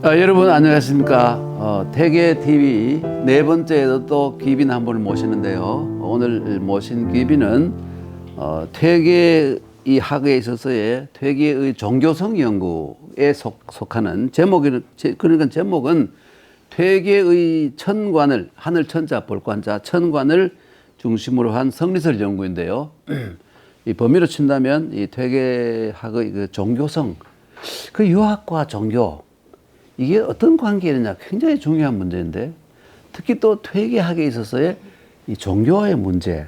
여러분 안녕하십니까. 태계TV 네 번째에도 또 귀빈 한 분을 모시는데요. 오늘 모신 귀빈은 퇴계 이 학에 있어서의 퇴계의 종교성 연구에 속하는 그러니까 제목은 퇴계의 천관을 하늘 천자 볼관자 천관을 중심으로 한 성리설 연구인데요. 이 범위로 친다면 이 퇴계학의 그 종교성, 그 유학과 종교 이게 어떤 관계느냐 굉장히 중요한 문제인데 특히 또 퇴계학에 있어서의 이 종교와의 문제,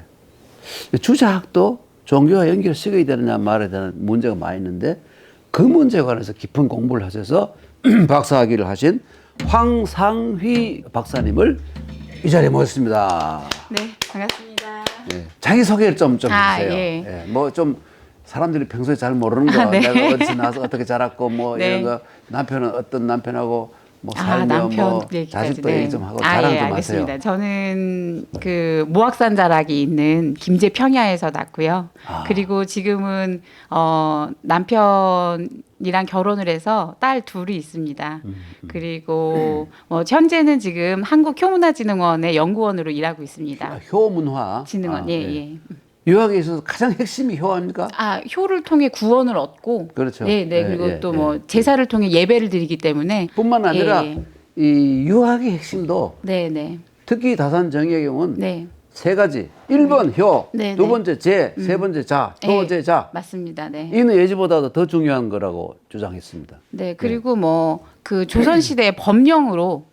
주자학도 종교와 연결시켜야 되느냐 말아야 되는 문제가 많이 있는데 그 문제에 관해서 깊은 공부를 하셔서 박사학위를 하신 황상휘 박사님을 이 자리에 모셨습니다. 네, 반갑습니다. 네, 자기소개를 좀 해주세요. 예. 네, 뭐 좀 사람들이 평소에 잘 모르는 거, 네. 내가 어디서 나서 어떻게 자랐고 뭐 네. 이런 거, 남편은 어떤 남편하고 뭐 살며 남편 뭐 얘기까지, 자식도 네. 얘기 좀 하고 자랑 좀 알겠습니다. 하세요. 저는 그 모악산 자락이 있는 김제 평야에서 났고요. 그리고 지금은 남편이랑 결혼을 해서 딸 둘이 있습니다. 그리고 현재는 지금 한국효문화진흥원의 연구원으로 일하고 있습니다. 효문화 진흥원, 예. 유학에 있어서 가장 핵심이 효입니까? 효를 통해 구원을 얻고, 그렇죠. 네. 예, 그리고 예, 또 뭐 제사를 통해 예배를 드리기 때문에 뿐만 아니라 이 유학의 핵심도 네. 특히 다산 정의의 경우는 네. 세 가지. 1번 효, 네, 두 번째 제, 세 번째 자, 효제 자. 맞습니다. 네. 이는 예지보다도 더 중요한 거라고 주장했습니다. 네, 그리고 뭐 그 조선 시대의 법령으로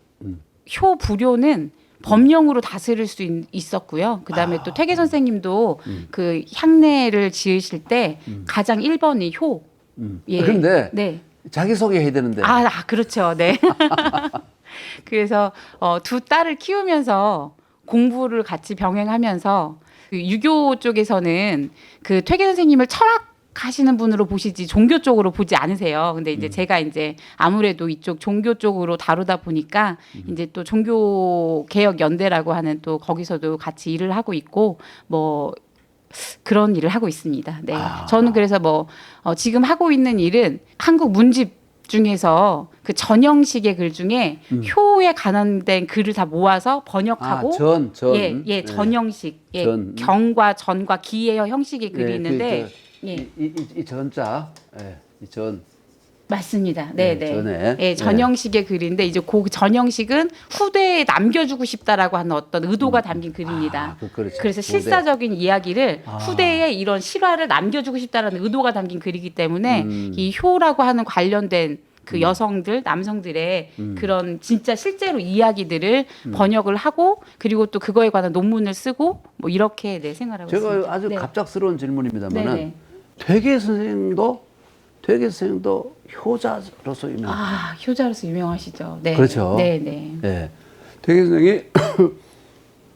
효 불효는 법령으로 다스릴 수 있었고요. 그다음에 또 퇴계 선생님도 그 향례를 지으실 때 가장 1번이 효. 예. 그런데 네. 자기소개 해야 되는데. 그렇죠. 네. 그래서 두 딸을 키우면서 공부를 같이 병행하면서 그 유교 쪽에서는 그 퇴계 선생님을 철학하시는 분으로 보시지 종교 쪽으로 보지 않으세요. 근데 이제 제가 이제 아무래도 이쪽 종교 쪽으로 다루다 보니까 이제 또 종교 개혁 연대라고 하는 또 거기서도 같이 일을 하고 있고 뭐 그런 일을 하고 있습니다. 네. 저는 그래서 뭐 지금 하고 있는 일은 한국 문집 중에서 그 전형식의 글 중에 효에 관련된 글을 다 모아서 번역하고 예, 전형식 전. 전. 전과 기의 형식의 글이 있는데 이 전자, 이 전. 맞습니다. 네. 전에. 예, 전형식의 글인데 이제 그 전형식은 후대에 남겨주고 싶다라고 하는 어떤 의도가 담긴 글입니다. 그렇죠. 그래서 실사적인 이야기를 후대에 이런 실화를 남겨주고 싶다라는 의도가 담긴 글이기 때문에 이 효라고 하는 관련된 그 여성들, 남성들의 그런 진짜 실제로 이야기들을 번역을 하고 그리고 또 그거에 관한 논문을 쓰고 뭐 이렇게 생활하고 제가 있습니다. 아주 네. 갑작스러운 질문입니다만은 네네. 퇴계 선생님도 효자로서 유명. 효자로서 유명하시죠. 네. 그렇죠. 네네. 네. 퇴계 선생이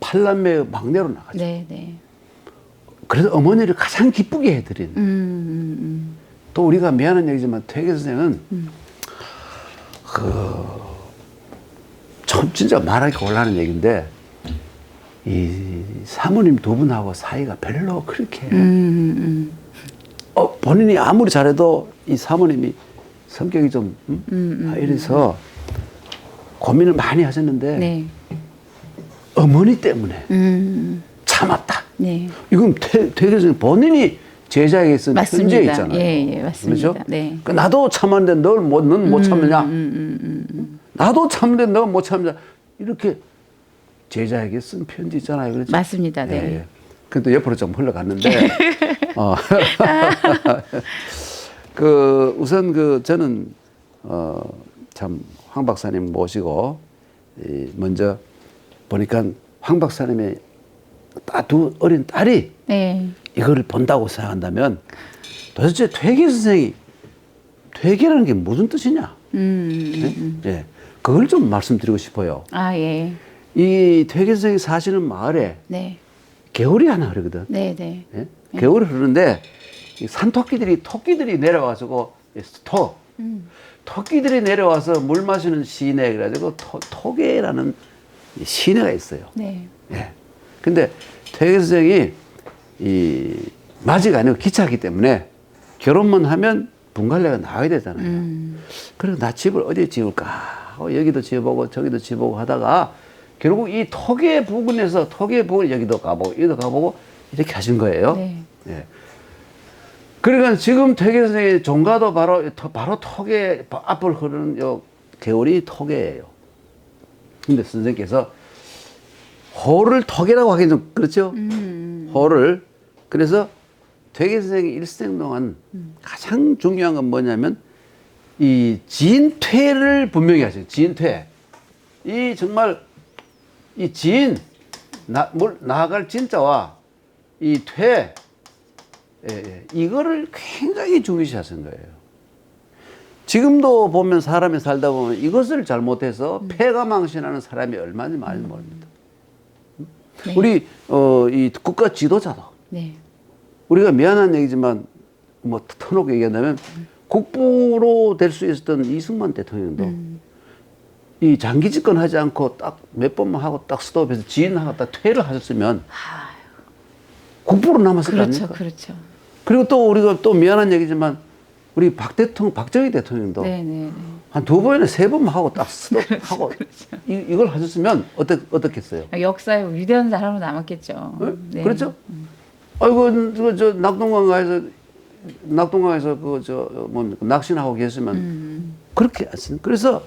8남매의 막내로 나가죠. 네네. 그래서 어머니를 가장 기쁘게 해드린. 또 우리가 미안한 얘기지만 퇴계 선생은 참 진짜 말하기 곤란한 얘기인데 이 사모님 두 분하고 사이가 별로 그렇게 본인이 아무리 잘해도 이 사모님이 성격이 좀 이래서 고민을 많이 하셨는데 네. 어머니 때문에 참았다. 네. 이건 퇴계 선생 본인이 제자에게 쓴 편지에 있잖아요. 예, 맞습니다. 그렇죠? 네. 그러니까 나도 참았는데 넌 못 참느냐? 나도 참는데 넌 못 참느냐? 이렇게 제자에게 쓴 편지 있잖아요. 그렇죠? 맞습니다. 네. 예. 근데 옆으로 좀 흘러갔는데, 우선 저는, 참, 황 박사님 모시고, 먼저 보니까 황 박사님의 두 어린 딸이 네. 이거를 본다고 생각한다면 도대체 퇴계 선생이 퇴계라는 게 무슨 뜻이냐? 예. 그걸 좀 말씀드리고 싶어요. 예. 이 퇴계 선생이 사시는 마을에 네. 개울이 하나 흐르거든. 네. 예? 개울이 흐르는데 이 토끼들이 내려와서 토끼들이 내려와서 물 마시는 시내 그래가지고 토계라는 시내가 있어요. 네. 예. 근데 퇴계 선생이 이 맞이가 아니고 기차이기 때문에 결혼만 하면 분갈래가 나와야 되잖아요. 그래서 나 집을 어디에 지을까? 여기도 지어보고 저기도 지어보고 하다가 결국 이 토계 부근에서 토계 부근 여기도 가보고 여기도 가보고 이렇게 하신 거예요. 네. 예. 그러니까 지금 퇴계 선생의 종가도 바로 토계 앞을 흐르는 요 개울이 토계예요. 근데 선생님께서 호를 토계라고 하긴 좀 그렇죠. 호를 그래서 퇴계 선생의 일생 동안 가장 중요한 건 뭐냐면 이 진퇴를 분명히 하세요. 진퇴. 이 정말 이 나아갈 진자와 이 퇴, 이거를 굉장히 중요시하신 거예요. 지금도 보면 사람이 살다 보면 이것을 잘못해서 폐가 망신하는 사람이 얼마나 많이 모릅니다. 네. 우리 이 국가 지도자도 네. 우리가 미안한 얘기지만 뭐 터놓고 얘기한다면 국부로 될 수 있었던 이승만 대통령도 이 장기 집권하지 않고 딱 몇 번만 하고 딱 스톱해서 지인하고 딱 퇴를 하셨으면 국부로 남았을 거 그렇죠, 아닙니까? 그렇죠. 그리고 또 우리가 또 미안한 얘기지만 우리 박정희 대통령도 네, 네, 네. 한 2번이나 3번만 하고 딱 스톱하고 이걸 하셨으면 어떻겠어요? 역사의 위대한 사람으로 남았겠죠. 네. 그렇죠? 아이고 저 낙동강에서 뭐 낚시나 하고 계시면 그렇게 하신. 그래서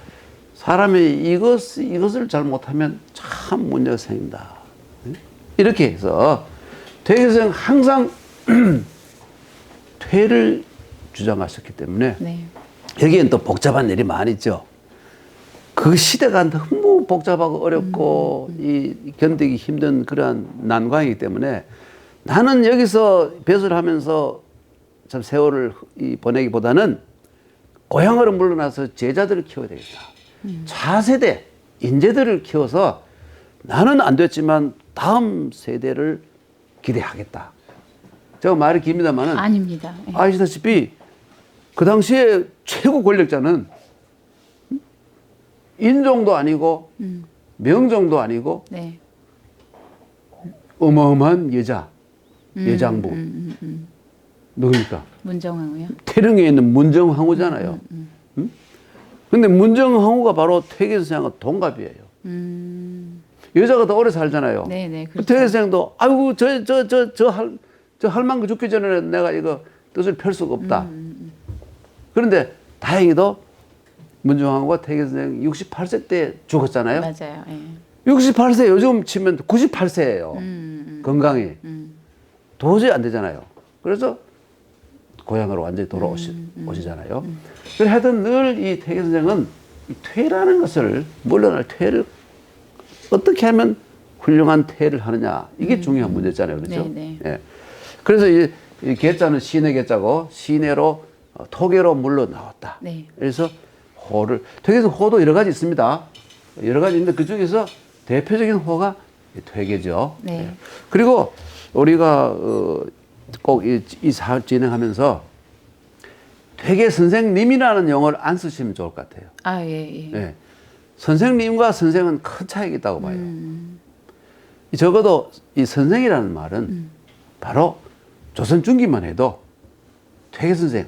사람이 이것을 잘못하면 참 문제가 생긴다. 이렇게 해서 퇴계선 항상 퇴를 주장하셨기 때문에 네. 여기엔 또 복잡한 일이 많이 있죠. 그 시대가 너무 복잡하고 어렵고 이 견디기 힘든 그러한 난관이기 때문에 나는 여기서 배설하면서 참 세월을 보내기보다는 고향으로 물러나서 제자들을 키워야 되겠다. 차세대 인재들을 키워서 나는 안 됐지만 다음 세대를 기대하겠다. 제가 말이 깁니다만은 아닙니다. 네. 아시다시피 그 당시에 최고 권력자는 인종도 아니고 명종도 아니고 네. 어마어마한 여장부 누굽니까? 문정왕후요. 태릉에 있는 문정왕후잖아요. 근데 문정왕후가 바로 퇴계선생하고 동갑이에요. 여자가 더 오래 살잖아요. 네, 네. 그렇죠. 퇴계선생도 아이고 저 할망구 죽기 전에 내가 이거 뜻을 펼 수가 없다. 그런데 다행히도 문정왕후가 퇴계선생 68세 때 죽었잖아요. 맞아요. 예. 68세 요즘 치면 98세예요. 건강이. 도저히 안 되잖아요. 그래서 고향으로 완전히 돌아오시잖아요. 그래 하여튼 늘 이 퇴계 선생은 이 퇴라는 것을, 물러날 퇴를 어떻게 하면 훌륭한 퇴를 하느냐. 이게 중요한 문제잖아요. 그렇죠? 네, 네. 예. 그래서 이 계자는 시내 계자고 시내로 토계로 물러나왔다. 네. 그래서 호를, 퇴계에서 호도 여러 가지 있습니다. 여러 가지 있는데 그 중에서 대표적인 호가 퇴계죠. 네. 예. 그리고 우리가 꼭 이 사업 진행하면서 퇴계 선생님이라는 용어를 안 쓰시면 좋을 것 같아요. 아, 예, 예. 예. 선생님과 선생은 큰 차이가 있다고 봐요. 적어도 이 선생이라는 말은 바로 조선 중기만 해도 퇴계 선생,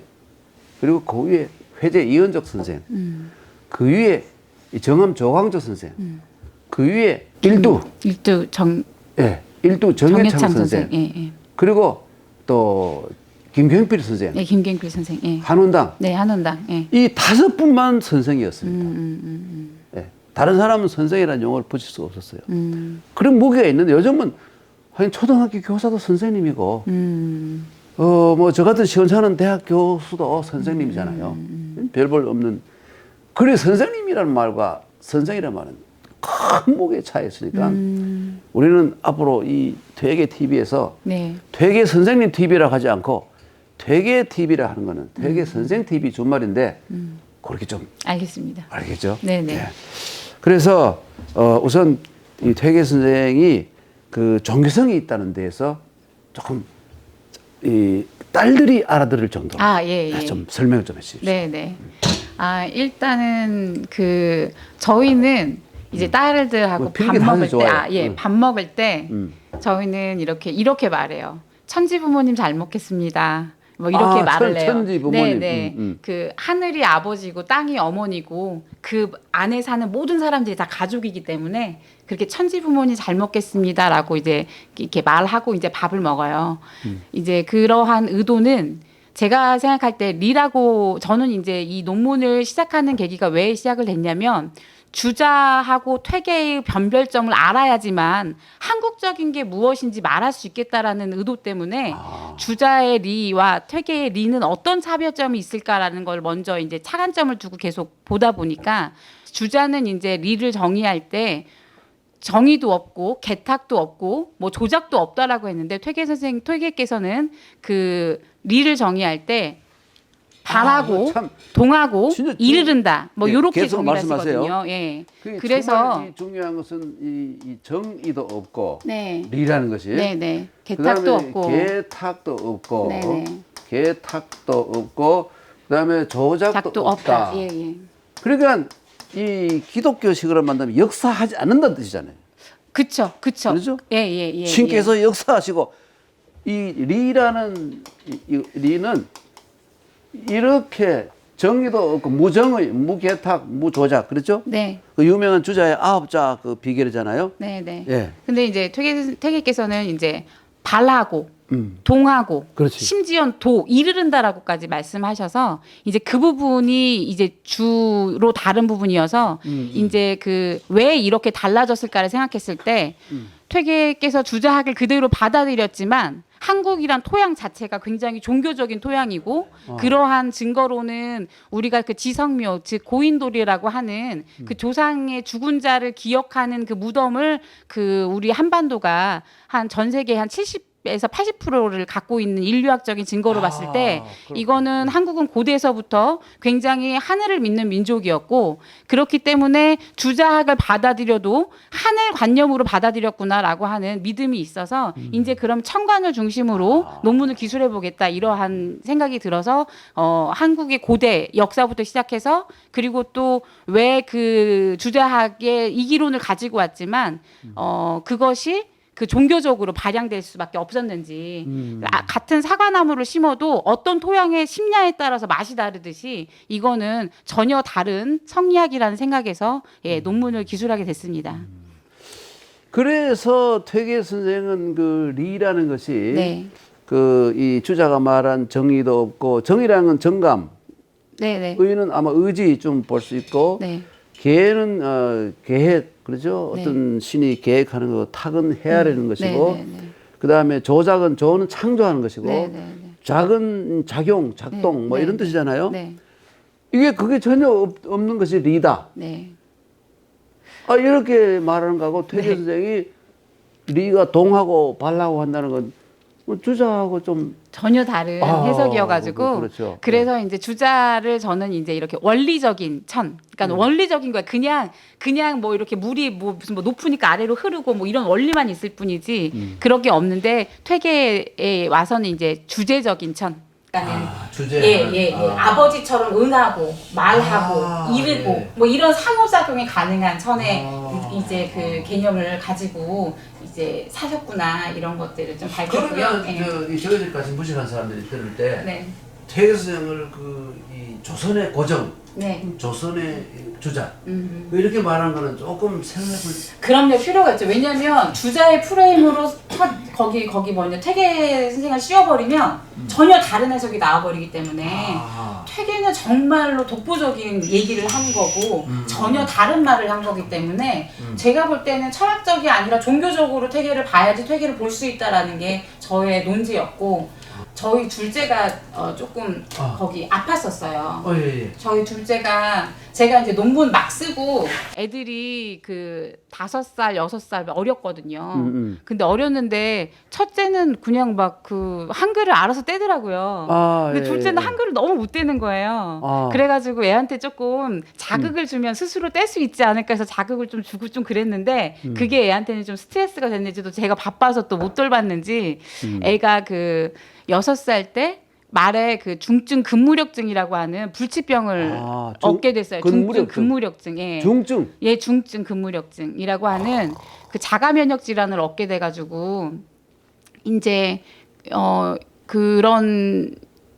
그리고 그 위에 회제 이은적 선생, 그 위에 이 정암 조광조 선생, 그 위에 일두 정해창 선생, 예, 예. 그리고 또 김경필 선생, 예, 김경필 선생, 예. 한원당, 네, 한원당, 예. 이 5분만 선생이었습니다. 예. 다른 사람은 선생이라는 용어를 붙일 수가 없었어요. 그런 무게가 있는데 요즘은 하긴 초등학교 교사도 선생님이고, 뭐 저 같은 시원찮은 대학 교수도 선생님이잖아요. 별 볼 없는. 그래 선생님이라는 말과 선생이라는 말은 큰 무게의 차이가 있으니까 우리는 앞으로 이 퇴계 TV에서 네. 퇴계 선생님 TV라고 하지 않고 퇴계 TV라 하는 거는 퇴계 선생 TV 준말인데 그렇게 좀 알겠습니다. 알겠죠? 네네. 네. 그래서 우선 이 퇴계 선생이 그 종교성이 있다는 데에서 조금 이 딸들이 알아들을 정도로 아, 예, 예. 좀 설명을 좀 해주십시오. 네네. 아, 일단은 저희는 이제 딸들하고 뭐 밥 필기 먹을 때, 좋아요. 예, 밥 먹을 때 저희는 이렇게 말해요. 천지 부모님 잘 먹겠습니다. 뭐 이렇게 아, 말을 해요. 천지 부모님. 네. 그 하늘이 아버지고 땅이 어머니고 그 안에 사는 모든 사람들이 다 가족이기 때문에 그렇게 천지 부모님 잘 먹겠습니다라고 이제 이렇게 말하고 이제 밥을 먹어요. 이제 그러한 의도는 제가 생각할 때 리라고 저는 이제 이 논문을 시작하는 계기가 왜 시작을 됐냐면 주자하고 퇴계의 변별점을 알아야지만 한국적인 게 무엇인지 말할 수 있겠다라는 의도 때문에 주자의 리와 퇴계의 리는 어떤 차별점이 있을까라는 걸 먼저 이제 차관점을 두고 계속 보다 보니까 주자는 이제 리를 정의할 때 정의도 없고 개탁도 없고 뭐 조작도 없다라고 했는데 퇴계께서는 그 리를 정의할 때 바라고 참 동하고 진짜 이르른다 뭐 예, 요렇게 계속 정의를 말씀하세요. 하시거든요. 예. 그게 그래서 정말 이 중요한 것은 이 정의도 없고 네. 리라는 것이 네네 개탁도 그다음에 없고 개탁도 없고 네네. 개탁도 없고 그다음에 조작도 작도 없다. 없다. 예, 예. 그러니까 이 기독교식으로 만들면 역사하지 않는다는 뜻이잖아요. 그쵸. 그렇죠? 예. 신께서 역사하시고 이 리라는 리는 이렇게 정의도 없고 무정의, 무개탁, 무조작 그렇죠? 네. 그 유명한 주자의 9자 그 비결이잖아요. 네. 예. 근데 이제 퇴계께서는 이제 발하고 동하고 그렇지. 심지어 이르른다라고까지 말씀하셔서 이제 그 부분이 이제 주로 다른 부분이어서 이제 그 왜 이렇게 달라졌을까를 생각했을 때 퇴계께서 주자학을 그대로 받아들였지만 한국이란 토양 자체가 굉장히 종교적인 토양이고 그러한 증거로는 우리가 그 지성묘 즉 고인돌이라고 하는 그 조상의 죽은 자를 기억하는 그 무덤을 그 우리 한반도가 한 전 세계 한 70에서 80%를 갖고 있는 인류학적인 증거로 봤을 때 이거는 한국은 고대에서부터 굉장히 하늘을 믿는 민족이었고 그렇기 때문에 주자학을 받아들여도 하늘 관념으로 받아들였구나라고 하는 믿음이 있어서 이제 그럼 천간을 중심으로 논문을 기술해 보겠다 이러한 생각이 들어서 한국의 고대 역사부터 시작해서 그리고 또 왜 그 주자학의 이기론을 가지고 왔지만 그것이 그 종교적으로 발양될 수밖에 없었는지 같은 사과나무를 심어도 어떤 토양에 심냐에 따라서 맛이 다르듯이 이거는 전혀 다른 성리학이라는 생각에서 예, 논문을 기술하게 됐습니다. 그래서 퇴계 선생은 그 리라는 것이 네. 그 이 주자가 말한 정의도 없고 정의라는 건 정감, 네. 의는 아마 의지 좀 볼 수 있고 네. 계획은 계획 그렇죠. 네. 어떤 신이 계획하는 거 탁은 헤아리는 것이고 네. 그다음에 조작은 조는 창조하는 것이고 네. 작은 작용, 작동 뭐 네. 이런 뜻이잖아요. 네. 이게 그게 전혀 없는 것이 리다. 네. 아 이렇게 말하는 거하고 퇴계 선생이 리가 동하고 발하고 한다는 건 주자하고 좀 전혀 다른 해석이어가지고 그렇죠. 그래서 이제 주자를 저는 이제 이렇게 원리적인 그러니까 원리적인 거야 그냥 뭐 이렇게 물이 뭐 무슨 뭐 높으니까 아래로 흐르고 뭐 이런 원리만 있을 뿐이지 그런 게 없는데 퇴계에 와서는 이제 주제적인 주제. 아버지처럼 응하고 말하고 이르고 뭐 이런 상호작용이 가능한 천의 이제 그 개념을 가지고 이제 사셨구나 이런 것들을 좀 밝혔고요. 그러면 저희들까지 무식한 사람들이 들을 때 네. 퇴계 선생을 이 조선의 고정, 네. 조선의 주자 이렇게 말하는 거는 조금 생각해볼. 그럼요 필요가 있죠. 왜냐하면 주자의 프레임으로 거기 뭐냐 퇴계 선생을 씌워버리면 전혀 다른 해석이 나와버리기 때문에 퇴계는 정말로 독보적인 얘기를 한 거고 전혀 다른 말을 한 거기 때문에 제가 볼 때는 철학적이 아니라 종교적으로 퇴계를 봐야지 퇴계를 볼 수 있다라는 게 저의 논지였고 저희 둘째가 조금 거기 아팠었어요. 예. 저희 둘째가 제가 이제 논문 막 쓰고 애들이 그 5살, 6살 어렸거든요. 근데 어렸는데 첫째는 그냥 막 그 한글을 알아서 떼더라고요. 근데 둘째는 한글을 너무 못 떼는 거예요. 그래가지고 애한테 조금 자극을 주면 스스로 뗄 수 있지 않을까 해서 자극을 좀 주고 좀 그랬는데 그게 애한테는 좀 스트레스가 됐는지도 제가 바빠서 또 못 돌봤는지 애가 그 6살 때 말에 그 중증 근무력증이라고 하는 불치병을 얻게 됐어요. 중증 근무력증. 예. 중증 근무력증이라고 하는 그 자가 면역 질환을 얻게 돼 가지고 이제 그런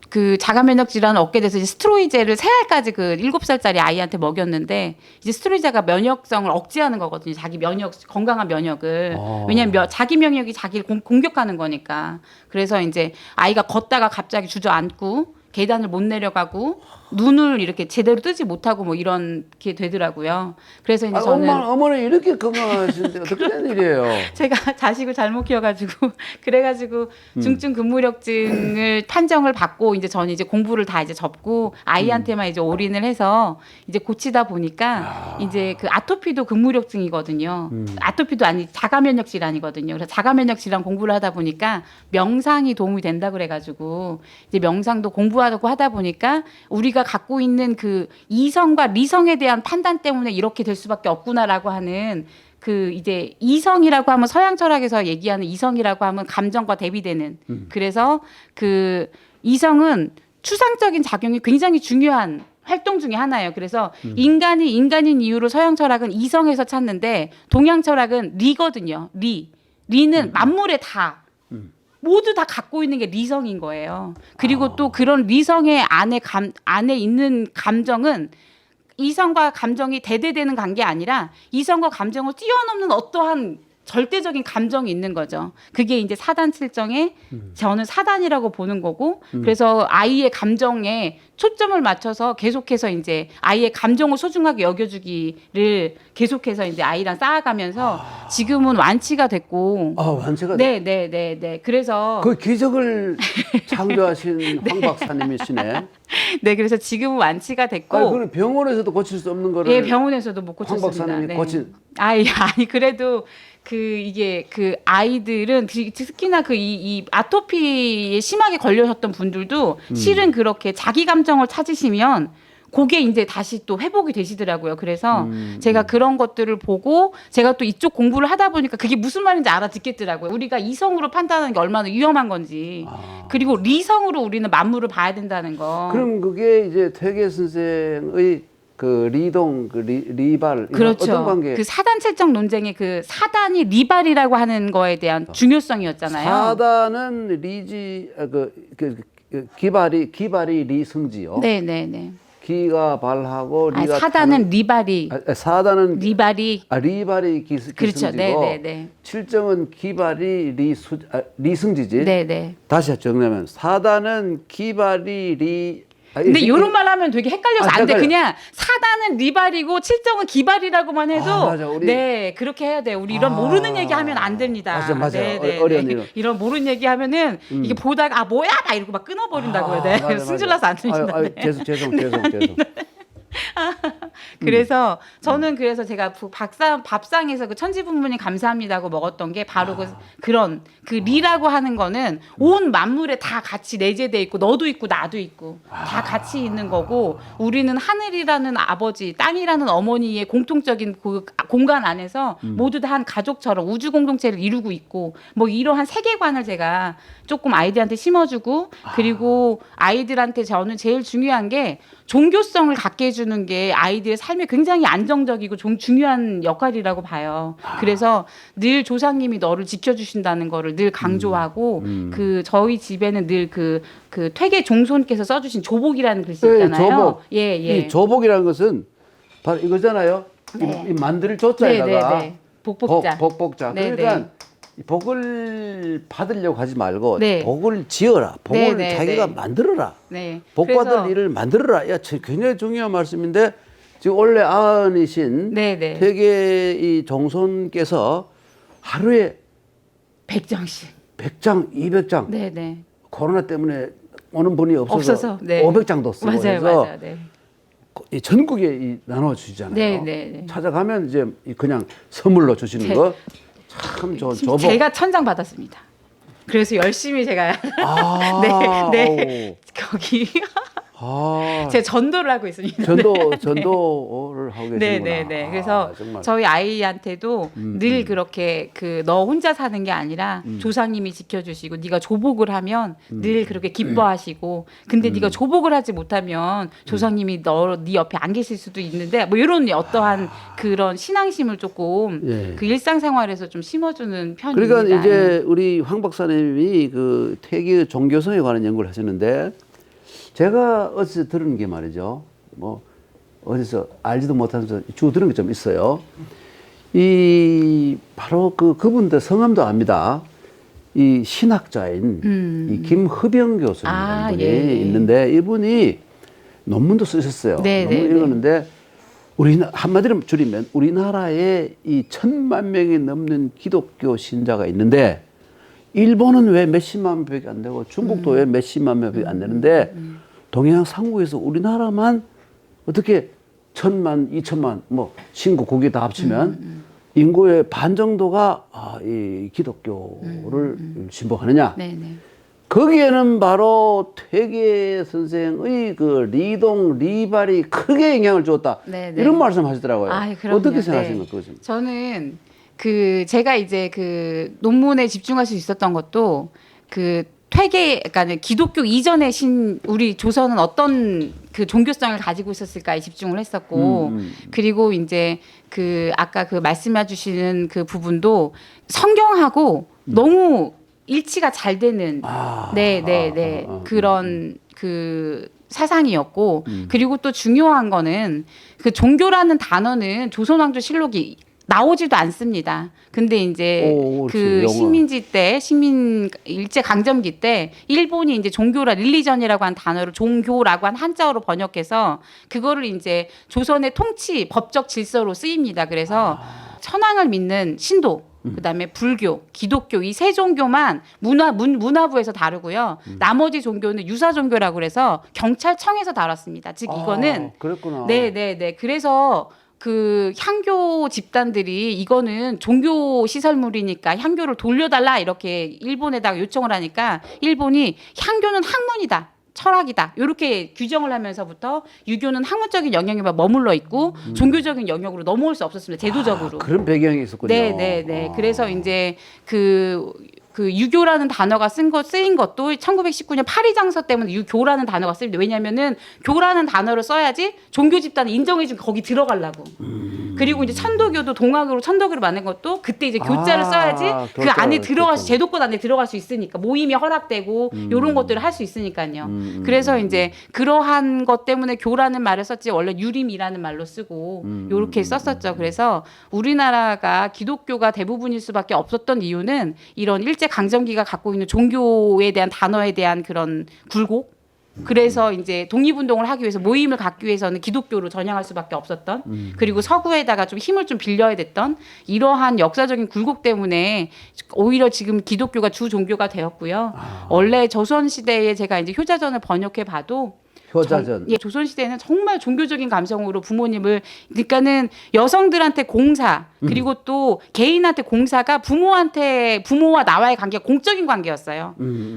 그 자가 면역 질환을 얻게 돼서 이제 스테로이드를 3알까지 그 7살짜리 아이한테 먹였는데 이제 스테로이드가 면역성을 억제하는 거거든요. 자기 면역 건강한 면역을. 왜냐면 자기 면역이 자기를 공격하는 거니까. 그래서 이제 아이가 걷다가 갑자기 주저앉고 계단을 못 내려가고 눈을 이렇게 제대로 뜨지 못하고 뭐 이렇게 되더라고요. 그래서 이제 저는 어머니 이렇게 건강하신데 어떻게 된 일이에요? 제가 자식을 잘못 키워가지고 그래가지고 중증 근무력증을 판정을 받고 이제 저는 이제 공부를 다 이제 접고 아이한테만 이제 올인을 해서 이제 고치다 보니까 이제 그 아토피도 근무력증이거든요. 아토피도 아니 자가 면역 질환이거든요. 그래서 자가 면역 질환 공부를 하다 보니까 명상이 도움이 된다 그래가지고 이제 명상도 공부하고 하다 보니까 우리가 갖고 있는 그 이성과 리성에 대한 판단 때문에 이렇게 될 수밖에 없구나라고 하는 그 이제 이성이라고 하면 서양 철학에서 얘기하는 이성이라고 하면 감정과 대비되는 그래서 그 이성은 추상적인 작용이 굉장히 중요한 활동 중에 하나예요. 그래서 인간이 인간인 이유로 서양 철학은 이성에서 찾는데 동양 철학은 리거든요. 리는 만물의 다 모두 다 갖고 있는 게 리성인 거예요. 그리고 또 그런 리성의 안에 있는 감정은 이성과 감정이 대대되는 관계 아니라 이성과 감정을 뛰어넘는 어떠한 절대적인 감정이 있는 거죠. 그게 이제 사단 칠정의 저는 사단이라고 보는 거고 그래서 아이의 감정에 초점을 맞춰서 계속해서 이제 아이의 감정을 소중하게 여겨주기를 계속해서 이제 아이랑 쌓아가면서 지금은 완치가 됐고. 완치가 네. 그래서 그 기적을 창조하신 황 박사님이시네. 네, 그래서 지금은 완치가 됐고. 그럼 병원에서도 고칠 수 없는 거를 예, 병원에서도 못 고쳤습니다. 황 박사님이 네. 고친. 아니 그래도 이게 아이들은 특히나 이 아토피에 심하게 걸려셨던 분들도 실은 그렇게 자기 감정을 찾으시면 그게 이제 다시 또 회복이 되시더라고요. 그래서 제가 그런 것들을 보고 제가 또 이쪽 공부를 하다 보니까 그게 무슨 말인지 알아듣겠더라고요. 우리가 이성으로 판단하는 게 얼마나 위험한 건지. 그리고 리성으로 우리는 만물을 봐야 된다는 거. 그럼 그게 이제 퇴계 선생의 그 리동, 리발 그렇죠. 어떤 관계? 그 사단 칠정 논쟁의 그 사단이 리발이라고 하는 거에 대한 중요성이었잖아요. 사단은 기발이 리성지요. 네. 기가 발하고 리가 사단은 리발이. 사단은 리발이. 리발이 기승지고. 그렇죠. 네. 칠정은 기발이 리성지지. 네. 다시 정리하면 사단은 기발이 근데 이런 말 하면 되게 헷갈려서 안 돼. 헷갈려. 그냥 사단은 리발이고 칠정은 기발이라고만 해도 맞아, 네 그렇게 해야 돼요. 우리 이런 모르는 얘기 하면 안 됩니다. 맞아. 네. 어려운 일. 이런 모르는 얘기 하면은 이게 보다가 뭐야 막 이러고 막 끊어버린다고요. 네. 맞아. 승질나서 안 됩니다. 네. 죄송. 그래서 저는 그래서 제가 밥상에서 그 천지부모님 감사합니다고 먹었던 게 바로 그런 그 리라고 하는 거는 온 만물에 다 같이 내재돼 있고 너도 있고 나도 있고 다 같이 있는 거고 우리는 하늘이라는 아버지 땅이라는 어머니의 공통적인 그 공간 안에서 모두 다 한 가족처럼 우주 공동체를 이루고 있고 뭐 이러한 세계관을 제가 조금 아이들한테 심어주고 그리고 아이들한테 저는 제일 중요한 게 종교성을 갖게 해주는 게 아이들의 삶에 굉장히 안정적이고 중요한 역할이라고 봐요. 그래서 늘 조상님이 너를 지켜주신다는 거를 늘 강조하고 그 저희 집에는 늘 그 퇴계 종손께서 써주신 조복이라는 글씨 있잖아요. 조복. 예. 이 조복이라는 것은 바로 이거잖아요. 네. 이 만들 조자에다가 네. 복복자. 복복자. 네, 그러니까 복을 받으려고 하지 말고 네. 복을 지어라. 복을 자기가 만들어라. 네. 복 받을 일을 만들어라. 굉장히 중요한 말씀인데 지금 원래 아흔이신 퇴계 이 종손께서 하루에 100장씩. 100장, 200장. 네. 코로나 때문에 오는 분이 없어서 500장도 쓰고 맞아요. 네. 이 전국에 나눠주시잖아요. 네. 찾아가면 이제 그냥 선물로 주시는 거 참 좋은 조복. 제가 천장 받았습니다. 그래서 열심히 제가 네. 거기 제가 전도를 하고 있습니다. 전도를 하고 계시구나. 네. 그래서 정말. 저희 아이한테도 늘 그렇게 너 혼자 사는 게 아니라 조상님이 지켜주시고 네가 조복을 하면 늘 그렇게 기뻐하시고 근데 네가 조복을 하지 못하면 조상님이 네 옆에 안 계실 수도 있는데 뭐 이런 어떠한 그런 신앙심을 조금 그 일상생활에서 좀 심어주는 편입니다. 그러니까 이제 우리 황 박사님이 그 퇴계 종교성에 관한 연구를 하셨는데 제가 어디서 들은 게 말이죠. 뭐 어디서 알지도 못하면서 주워 들은 게 좀 있어요. 이 바로 그분들 성함도 압니다. 이 신학자인 이 김흡영 교수님이라는 분이 예. 있는데 이분이 논문도 쓰셨어요. 네, 논문 네, 네. 읽었는데 한마디로 줄이면 우리나라에 이 1,000만 명이 넘는 기독교 신자가 있는데 일본은 왜 몇십만 명밖에 안 되고 중국도 왜 몇십만 명밖에 안 되는데 동양 삼국에서 우리나라만 어떻게 1,000만, 2,000만 뭐 신국 국이 다 합치면 인구의 반 정도가 이 기독교를 신봉하느냐? 네네. 거기에는 바로 퇴계 선생의 그 리동 리발이 크게 영향을 주었다. 네네. 이런 말씀하시더라고요. 그럼요. 어떻게 생각하시는 네. 거죠? 그거 좀. 저는 제가 이제 그 논문에 집중할 수 있었던 것도 그 그러니까 기독교 이전의 우리 조선은 어떤 그 종교성을 가지고 있었을까에 집중을 했었고, 그리고 이제 아까 말씀해 주시는 그 부분도 성경하고 너무 일치가 잘 되는 그런 그 사상이었고, 그리고 또 중요한 거는 그 종교라는 단어는 조선왕조실록이 나오지도 않습니다. 근데 이제 식민지 때, 일제 강점기 때 일본이 이제 릴리전이라고 한 단어를 종교라고 한 한자어로 번역해서 그거를 이제 조선의 법적 질서로 쓰입니다. 그래서 천황을 믿는 신도, 그다음에 불교, 기독교 이 세 종교만 문화부에서 다루고요. 나머지 종교는 유사 종교라고 그래서 경찰청에서 다뤘습니다. 즉 이거는 그랬구나. 네. 그래서 그 향교 집단들이 이거는 종교 시설물이니까 향교를 돌려달라 이렇게 일본에다가 요청을 하니까 일본이 향교는 학문이다. 철학이다. 이렇게 규정을 하면서부터 유교는 학문적인 영역에만 머물러 있고 종교적인 영역으로 넘어올 수 없었습니다. 제도적으로. 그런 배경이 있었군요. 네. 그래서 이제 그 유교라는 단어가 쓰인 것도 1919년 파리장서 때문에 유교라는 단어가 쓰입니다. 왜냐면은 교라는 단어를 써야지 종교 집단을 인정해주고 거기 들어가려고. 그리고 이제 천도교도 동학으로 천도교를 만든 것도 그때 이제 교자를 써야지 그 안에 제도권 안에 들어갈 수 있으니까 모임이 허락되고 이런 것들을 할 수 있으니까요. 그래서 이제 그러한 것 때문에 교라는 말을 썼지 원래 유림이라는 말로 쓰고 이렇게 썼었죠. 그래서 우리나라가 기독교가 대부분일 수밖에 없었던 이유는 이런 일제 강점기가 갖고 있는 종교에 대한 단어에 대한 그런 굴곡. 그래서 이제 독립운동을 하기 위해서 모임을 갖기 위해서는 기독교로 전향할 수밖에 없었던 그리고 서구에다가 좀 힘을 좀 빌려야 됐던 이러한 역사적인 굴곡 때문에 오히려 지금 기독교가 주 종교가 되었고요. 원래 조선시대에 제가 이제 효자전을 번역해 봐도 효자전. 조선시대에는 정말 종교적인 감성으로 그러니까는 여성들한테 공사, 그리고 또 개인한테 공사가 부모와 나와의 관계가 공적인 관계였어요.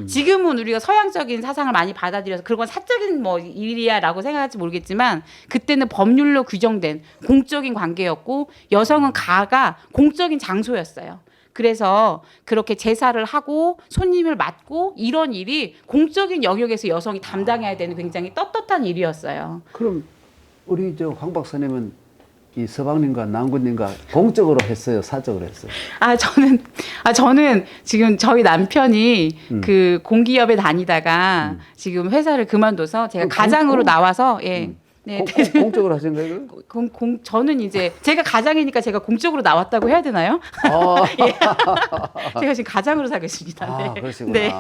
지금은 우리가 서양적인 사상을 많이 받아들여서 그건 사적인 일이야라고 생각할지 모르겠지만 그때는 법률로 규정된 공적인 관계였고 여성은 가가 공적인 장소였어요. 그래서 그렇게 제사를 하고 손님을 맞고 이런 일이 공적인 영역에서 여성이 담당해야 되는 굉장히 떳떳한 일이었어요. 그럼 우리 황 박사님은 이 서방님과 남군님과 공적으로 했어요, 사적으로 했어요? 저는 지금 저희 남편이 그 공기업에 다니다가 지금 회사를 그만둬서 제가 가장으로 나와서 네. 공적으로 하신 거예요? 저는 이제 제가 가장이니까 제가 공적으로 나왔다고 해야 되나요? 예. 제가 지금 가장으로 살고 있습니다. 네. 그러시구나. 네.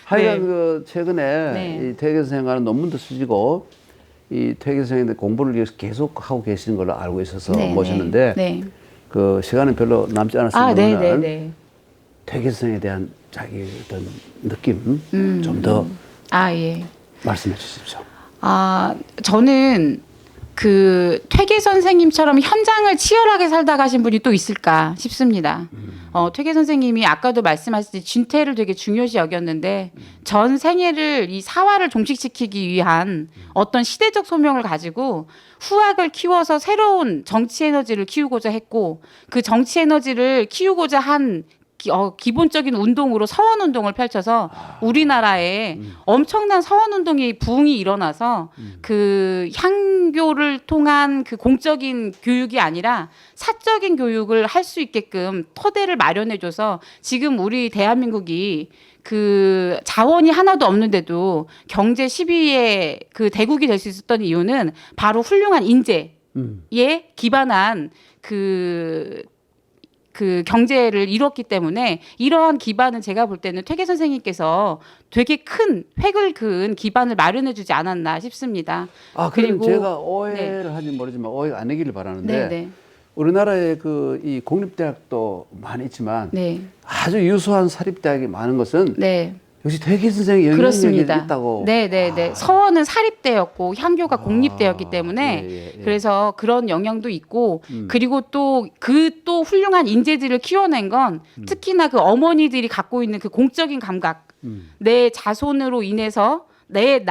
하여간 최근에 네. 이 퇴계 선생님과는 논문도 쓰시고 이 퇴계 선생님들 공부를 계속 하고 계시는 걸로 알고 있어서 모셨는데 네. 그 시간은 별로 남지 않았습니다. 네. 퇴계 선생에 대한 자기 어떤 느낌 좀 더 말씀해 주십시오. 저는 그 퇴계 선생님처럼 현장을 치열하게 살다 가신 분이 또 있을까 싶습니다. 퇴계 선생님이 아까도 말씀하셨듯이 진퇴를 되게 중요시 여겼는데 전 생애를 이 사화를 종식시키기 위한 어떤 시대적 소명을 가지고 후학을 키워서 새로운 정치 에너지를 키우고자 했고 그 정치 에너지를 키우고자 한 기본적인 운동으로 서원 운동을 펼쳐서 우리나라에 엄청난 서원 운동의 부흥이 일어나서 그 향교를 통한 그 공적인 교육이 아니라 사적인 교육을 할 수 있게끔 터대를 마련해줘서 지금 우리 대한민국이 그 자원이 하나도 없는데도 경제 10위의 그 대국이 될 수 있었던 이유는 바로 훌륭한 인재에 기반한 그 경제를 이뤘기 때문에 이러한 기반은 제가 볼 때는 퇴계 선생님께서 되게 큰 획을 그은 기반을 마련해주지 않았나 싶습니다. 그리고 제가 오해를 하지 모르지만 오해가 아니기를 바라는데 네. 우리나라의 그 이 공립대학도 많이 있지만 네. 아주 유수한 사립대학이 많은 것은 네. 역시 퇴계 선생의 영향력이 그렇습니다. 있다고. 네네네. 서원은 사립대였고 향교가 공립대였기 때문에 예. 그래서 그런 영향도 있고 그리고 또 또 훌륭한 인재들을 키워낸 건 특히나 그 어머니들이 갖고 있는 그 공적인 감각, 내 자손으로 인해서 나의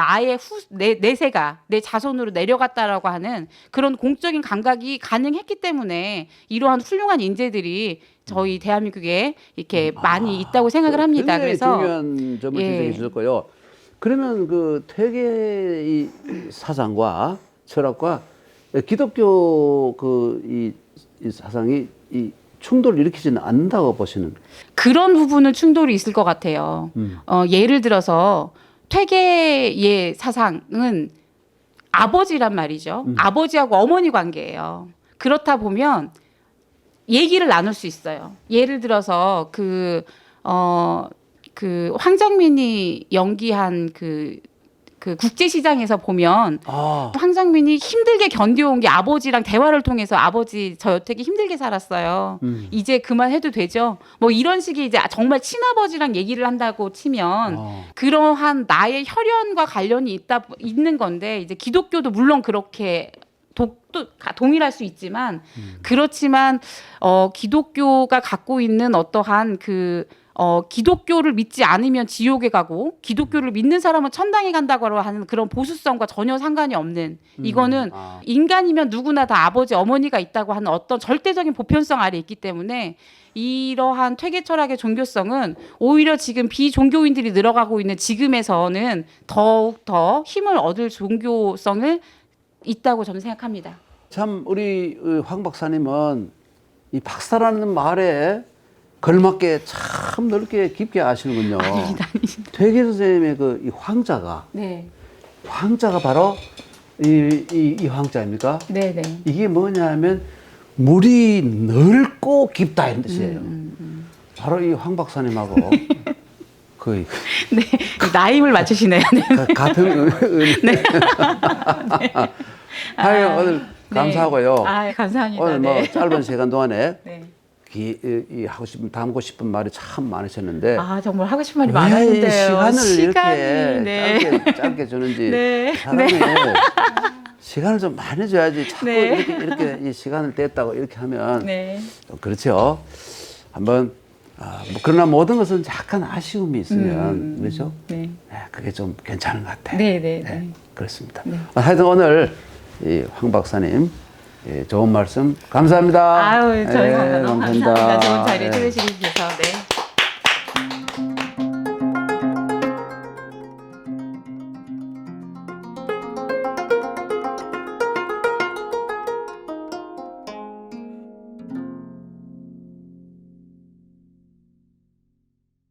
내세가 내 자손으로 내려갔다라고 하는 그런 공적인 감각이 가능했기 때문에 이러한 훌륭한 인재들이 저희 대한민국에 이렇게 많이 있다고 생각을 합니다. 굉장히 그래서 중요한 점을 지적해 주셨고요. 그러면 그 퇴계 이 사상과 철학과 기독교 이 사상이 이 충돌을 일으키지는 않는다고 보시는. 그런 부분은 충돌이 있을 것 같아요. 예를 들어서 퇴계의 사상은 아버지란 말이죠. 아버지하고 어머니 관계예요. 그렇다 보면 얘기를 나눌 수 있어요. 예를 들어서 그 황정민이 연기한 그 국제시장에서 보면 황정민이 힘들게 견뎌온 게 아버지랑 대화를 통해서 아버지 저 여태기 힘들게 살았어요. 이제 그만해도 되죠. 뭐 이런 식의 이제 정말 친아버지랑 얘기를 한다고 치면 그러한 나의 혈연과 관련이 있는 건데 이제 기독교도 물론 그렇게 또 동일할 수 있지만 그렇지만 기독교가 갖고 있는 어떠한 기독교를 믿지 않으면 지옥에 가고 기독교를 믿는 사람은 천당에 간다고 하는 그런 보수성과 전혀 상관이 없는 이거는 인간이면 누구나 다 아버지 어머니가 있다고 하는 어떤 절대적인 보편성 아래 있기 때문에 이러한 퇴계 철학의 종교성은 오히려 지금 비종교인들이 늘어가고 있는 지금에서는 더욱 더 힘을 얻을 종교성을 있다고 저는 생각합니다. 참 우리 황 박사님은 이 박사라는 말에 걸맞게 참 넓게 깊게 아시는군요. 아닙니다. 퇴계 선생님의 이 황자가 바로 이 황자입니까? 네네. 이게 뭐냐면 물이 넓고 깊다 이런 뜻이에요. 바로 이 황 박사님하고 거의 네, 나임을 맞추시네요. 네. 같은 네. 하여간 오늘 감사하고요. 감사합니다. 오늘 뭐 네. 짧은 시간 동안에 네. 담고 싶은 말이 참 많으셨는데 정말 하고 싶은 말이 왜 많았는데요. 시간을 이렇게 네. 짧게 주는지 네. 사람이 시간을 좀 많이 줘야지 자꾸 네. 이렇게 이 시간을 뗐다고 이렇게 하면 네. 좀 그렇죠. 한번 뭐 그러나 모든 것은 약간 아쉬움이 있으면 그렇죠. 네. 네, 그게 좀 괜찮은 것 같아요. 네. 그렇습니다. 네. 하여튼 오늘 이 황 박사님 좋은 말씀 감사합니다. 저희 네, 너무 감사합니다. 좋은 자리에 초대해 주셔서. 네.